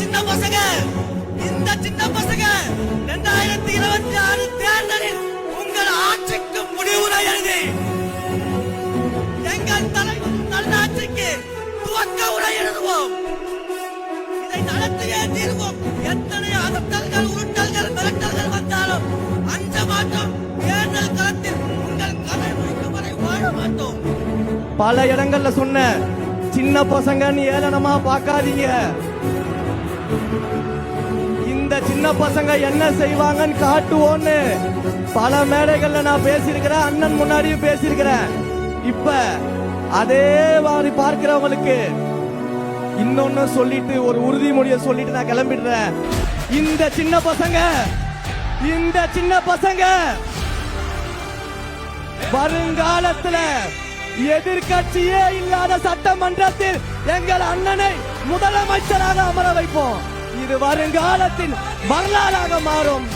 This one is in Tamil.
சின்ன பசங்க 2026 தேர்தலில் உங்கள் ஆட்சிக்கு முடிவுரை எழுதி எங்கள் தலைவர் நல்லாட்சிக்கு துவக்க உரை எழுதுவோம். இதை நடத்தியே தீர்வோம். எத்தனை அதட்டல்கள், உருட்டல்கள், மிரட்டல்கள் வந்தாலும் அஞ்ச மாட்டோம். தேர்தல் களத்தில் உங்கள் கதை முடிக்கும் வரை வாழ மாட்டோம். பல இடங்கள்ல சொன்ன சின்ன பசங்கன்னு ஏளனமா பார்க்காதீங்க. இந்த சின்ன பசங்க என்ன செய்வாங்கன்னு காட்டுவோன்னு பல மேடைகள்ல நான் பேசியிருக்கிறேன். அண்ணன் முன்னாடியும் பேசியிருக்கிறேன். இப்ப அதே மாதிரி பார்க்கிறவங்களுக்கு இன்னொன்னு சொல்லிட்டு ஒரு உறுதிமொழியை சொல்லிட்டு நான் கிளம்பிடுறேன். இந்த சின்ன பசங்க வருங்காலத்துல எதிர்கட்சியே இல்லாத சட்டமன்றத்தில் எங்கள் அண்ணனை முதலமைச்சராக அமர வைப்போம். இது வருங்காலத்தின் வரலாறாக மாறும்.